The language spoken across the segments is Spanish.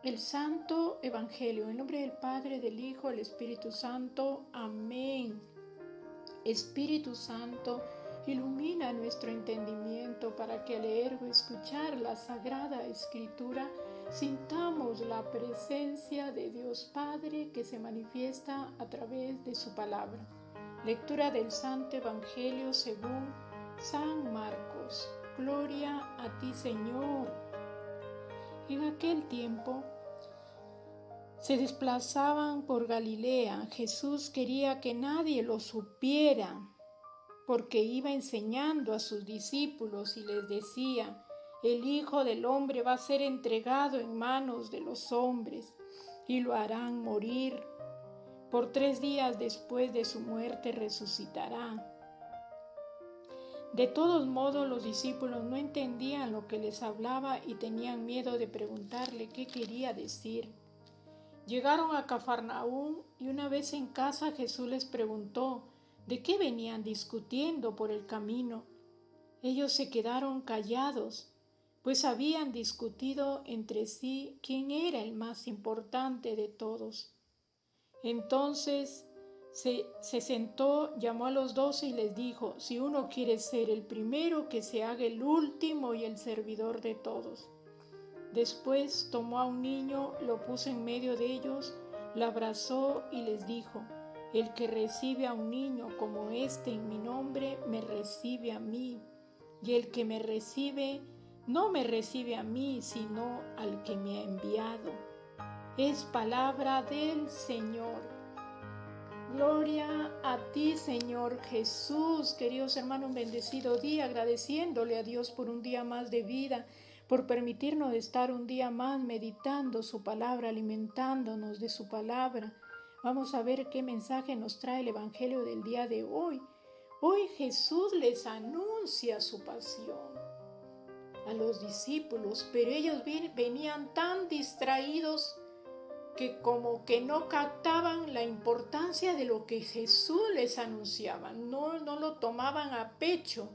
El Santo Evangelio, en nombre del Padre, del Hijo, del Espíritu Santo. Amén. Espíritu Santo, ilumina nuestro entendimiento para que al leer o escuchar la Sagrada Escritura sintamos la presencia de Dios Padre que se manifiesta a través de su palabra. Lectura del Santo Evangelio según San Marcos. Gloria a ti, Señor. En aquel tiempo se desplazaban por Galilea. Jesús quería que nadie lo supiera, porque iba enseñando a sus discípulos y les decía: el Hijo del Hombre va a ser entregado en manos de los hombres y lo harán morir. Por 3 días después de su muerte resucitará. De todos modos, los discípulos no entendían lo que les hablaba y tenían miedo de preguntarle qué quería decir. Llegaron a Cafarnaúm y una vez en casa Jesús les preguntó de qué venían discutiendo por el camino. Ellos se quedaron callados, pues habían discutido entre sí quién era el más importante de todos. Entonces se sentó, llamó a los 12 y les dijo: si uno quiere ser el primero, que se haga el último y el servidor de todos. Después tomó a un niño, lo puso en medio de ellos, lo abrazó y les dijo: el que recibe a un niño como este en mi nombre, me recibe a mí. Y el que me recibe, no me recibe a mí, sino al que me ha enviado. Es palabra del Señor. Gloria a ti, Señor Jesús. Queridos hermanos, un bendecido día, agradeciéndole a Dios por un día más de vida, por permitirnos estar un día más meditando su palabra, alimentándonos de su palabra. Vamos a ver qué mensaje nos trae el Evangelio del día de hoy. Hoy Jesús les anuncia su pasión a los discípulos, pero ellos venían tan distraídos que como que no captaban la importancia de lo que Jesús les anunciaba, no lo tomaban a pecho.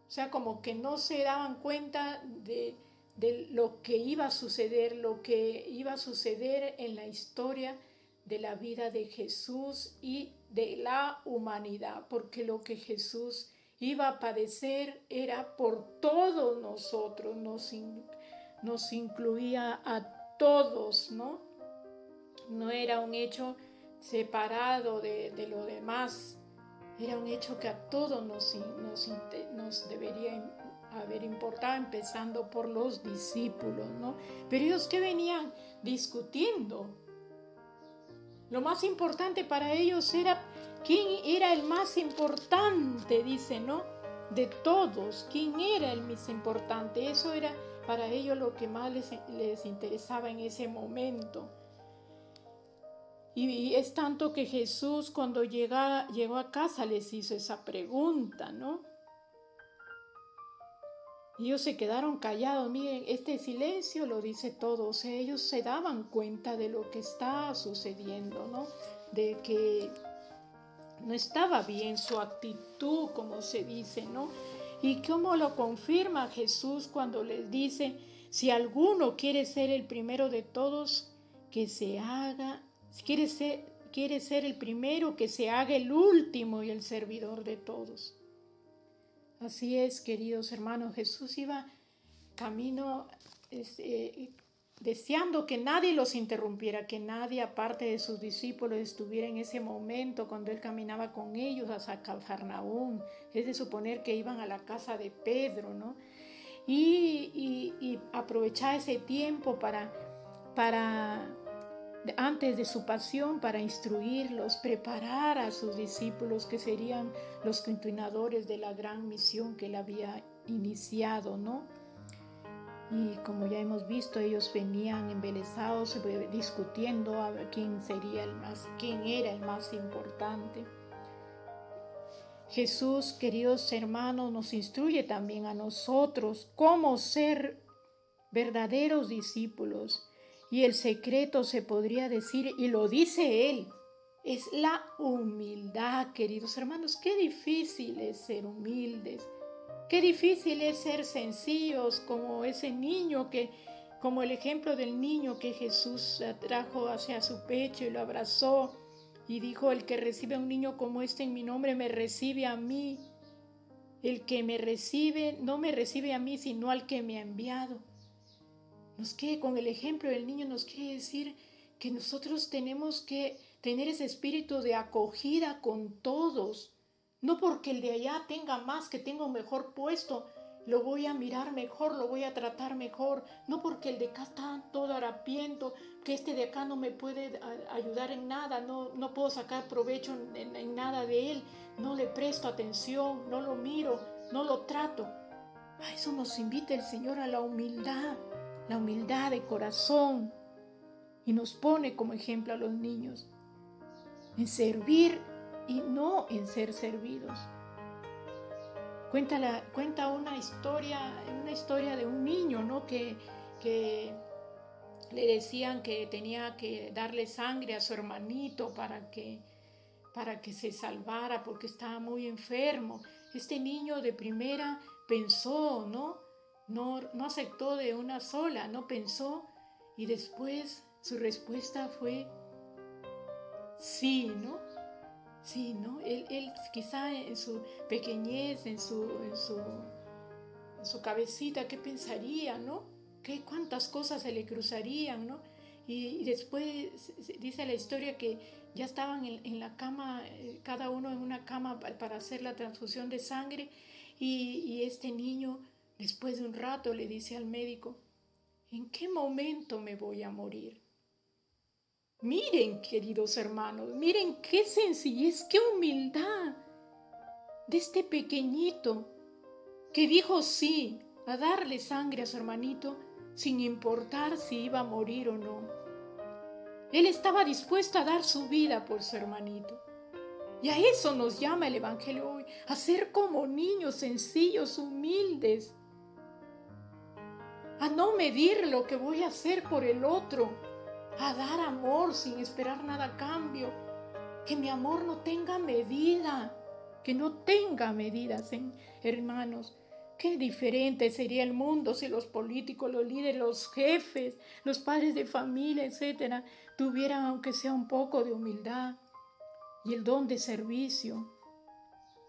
O sea, como que no se daban cuenta de lo que iba a suceder, en la historia de la vida de Jesús y de la humanidad, porque lo que Jesús iba a padecer era por todos nosotros, nos incluía a todos, ¿no? No era un hecho separado de lo demás, era un hecho que a todos nos debería haber importado, empezando por los discípulos, ¿no? Pero ellos, ¿qué venían discutiendo? Lo más importante para ellos era quién era el más importante, dice, ¿no? De todos, quién era el más importante. Eso era para ellos lo que más les interesaba en ese momento. Y es tanto que Jesús, cuando llegó a casa, les hizo esa pregunta, ¿no? Y ellos se quedaron callados. Miren, este silencio lo dice todo. O sea, ellos se daban cuenta de lo que estaba sucediendo, ¿no? De que no estaba bien su actitud, como se dice, ¿no? Y cómo lo confirma Jesús cuando les dice: si alguno quiere ser el primero de todos, que se haga, quiere ser el primero, que se haga el último y el servidor de todos. Así es, queridos hermanos, Jesús iba camino deseando que nadie los interrumpiera, que nadie aparte de sus discípulos estuviera en ese momento cuando él caminaba con ellos hasta Cafarnaúm. Es de suponer que iban a la casa de Pedro, ¿no? Y aprovechar ese tiempo para antes de su pasión, para instruirlos, preparar a sus discípulos, que serían los continuadores de la gran misión que él había iniciado, ¿no? Y como ya hemos visto, ellos venían embelesados, discutiendo a ver quién era el más importante. Jesús, queridos hermanos, nos instruye también a nosotros cómo ser verdaderos discípulos. Y el secreto, se podría decir, y lo dice Él, es la humildad, queridos hermanos. Qué difícil es ser humildes. Qué difícil es ser sencillos, como ese niño que como el ejemplo del niño que Jesús trajo hacia su pecho y lo abrazó y dijo: el que recibe a un niño como este en mi nombre me recibe a mí. El que me recibe no me recibe a mí, sino al que me ha enviado. Con el ejemplo del niño nos quiere decir que nosotros tenemos que tener ese espíritu de acogida con todos. No porque el de allá tenga más, que tenga un mejor puesto, lo voy a mirar mejor, lo voy a tratar mejor. No porque el de acá está todo harapiento, que este de acá no me puede ayudar en nada, no puedo sacar provecho en nada de él. No le presto atención, no lo miro, no lo trato. A eso nos invita el Señor, a la humildad de corazón. Y nos pone como ejemplo a los niños en servir y no en ser servidos. Cuenta una historia de un niño, ¿no? que le decían que tenía que darle sangre a su hermanito para que se salvara porque estaba muy enfermo. Este niño de primera pensó, no aceptó de una sola, no pensó, y después su respuesta fue sí, ¿no? Sí, ¿no? Él quizá en su pequeñez, en su cabecita, ¿qué pensaría, no? ¿Cuántas cosas se le cruzarían, no? Y después dice la historia que ya estaban en la cama, cada uno en una cama para hacer la transfusión de sangre, y este niño, después de un rato, le dice al médico: ¿en qué momento me voy a morir? Miren, queridos hermanos, miren qué sencillez, qué humildad de este pequeñito que dijo sí a darle sangre a su hermanito sin importar si iba a morir o no. Él estaba dispuesto a dar su vida por su hermanito. Y a eso nos llama el Evangelio hoy, a ser como niños sencillos, humildes, a no medir lo que voy a hacer por el otro, a dar amor sin esperar nada a cambio. Que mi amor no tenga medida, que no tenga medidas, hermanos. Qué diferente sería el mundo si los políticos, los líderes, los jefes, los padres de familia, etcétera, tuvieran aunque sea un poco de humildad y el don de servicio,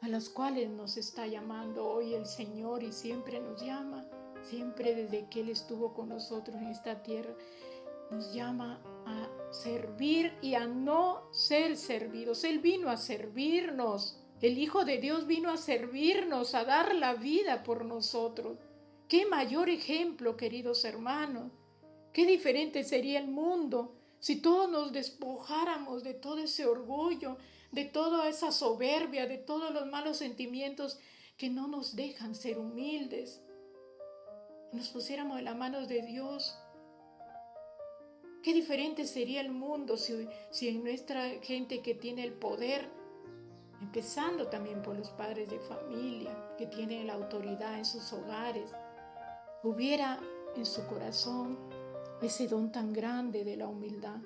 a los cuales nos está llamando hoy el Señor, y siempre nos llama, siempre desde que Él estuvo con nosotros en esta tierra. Nos llama a servir y a no ser servidos. Él vino a servirnos. El Hijo de Dios vino a servirnos, a dar la vida por nosotros. ¡Qué mayor ejemplo, queridos hermanos! ¡Qué diferente sería el mundo si todos nos despojáramos de todo ese orgullo, de toda esa soberbia, de todos los malos sentimientos que no nos dejan ser humildes! Nos pusiéramos en las manos de Dios. Qué diferente sería el mundo si en nuestra gente que tiene el poder, empezando también por los padres de familia, que tienen la autoridad en sus hogares, hubiera en su corazón ese don tan grande de la humildad.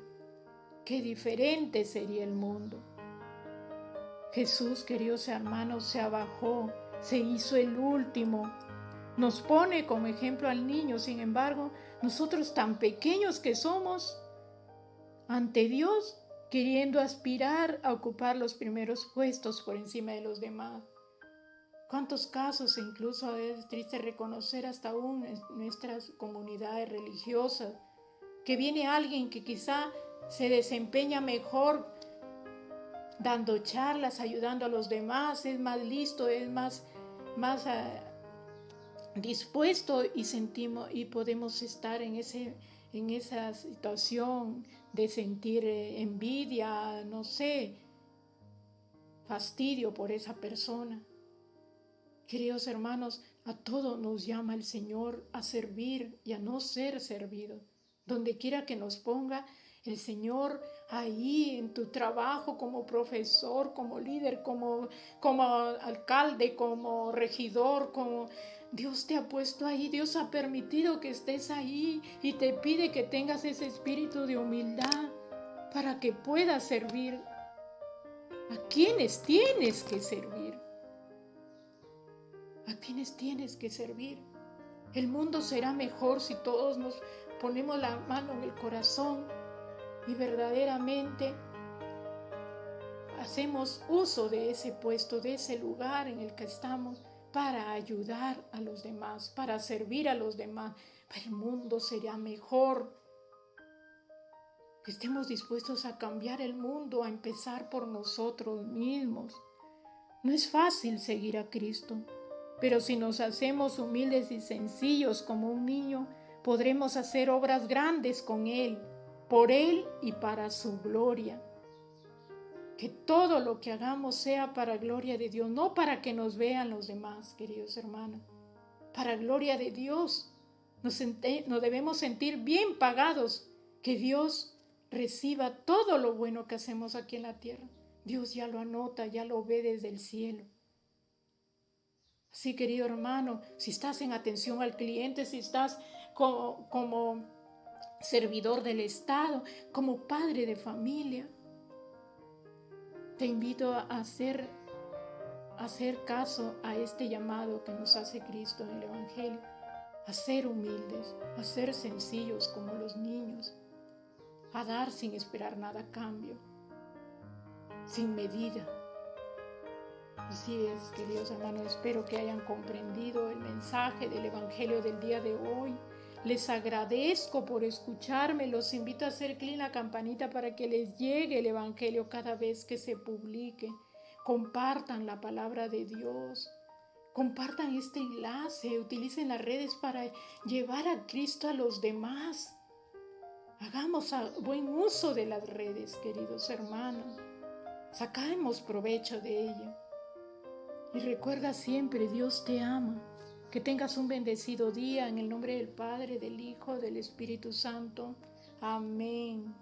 Qué diferente sería el mundo. Jesús, queridos hermanos, se abajó, se hizo el último. Nos pone como ejemplo al niño. Sin embargo, nosotros tan pequeños que somos ante Dios, queriendo aspirar a ocupar los primeros puestos por encima de los demás. ¿Cuántos casos, incluso es triste reconocer hasta aún en nuestras comunidades religiosas, que viene alguien que quizá se desempeña mejor dando charlas, ayudando a los demás, es más listo, es más dispuesto, y podemos estar en esa situación de sentir envidia, no sé, fastidio por esa persona. Queridos hermanos, a todos nos llama el Señor a servir y a no ser servidos. Donde quiera que nos ponga el Señor, ahí en tu trabajo, como profesor, como líder, como alcalde, como regidor, como Dios te ha puesto ahí, Dios ha permitido que estés ahí y te pide que tengas ese espíritu de humildad para que puedas servir a quienes tienes que servir. ¿A quienes tienes que servir? El mundo será mejor si todos nos ponemos la mano en el corazón y verdaderamente hacemos uso de ese puesto, de ese lugar en el que estamos para ayudar a los demás, para servir a los demás. El mundo será mejor. Que estemos dispuestos a cambiar el mundo, a empezar por nosotros mismos. No es fácil seguir a Cristo, pero si nos hacemos humildes y sencillos como un niño, podremos hacer obras grandes con Él, por Él y para su gloria. Que todo lo que hagamos sea para gloria de Dios, no para que nos vean los demás, queridos hermanos. Para gloria de Dios, nos debemos sentir bien pagados, que Dios reciba todo lo bueno que hacemos aquí en la tierra. Dios ya lo anota, ya lo ve desde el cielo. Así, querido hermano, si estás en atención al cliente, si estás como servidor del Estado, como padre de familia, te invito a hacer caso a este llamado que nos hace Cristo en el Evangelio, a ser humildes, a ser sencillos como los niños, a dar sin esperar nada a cambio, sin medida. Así es, queridos hermanos, espero que hayan comprendido el mensaje del Evangelio del día de hoy. Les agradezco por escucharme, los invito a hacer clic en la campanita para que les llegue el Evangelio cada vez que se publique. Compartan la palabra de Dios, compartan este enlace, utilicen las redes para llevar a Cristo a los demás. Hagamos buen uso de las redes, queridos hermanos. Sacamos provecho de ello. Y recuerda siempre, Dios te ama. Que tengas un bendecido día en el nombre del Padre, del Hijo, del Espíritu Santo. Amén.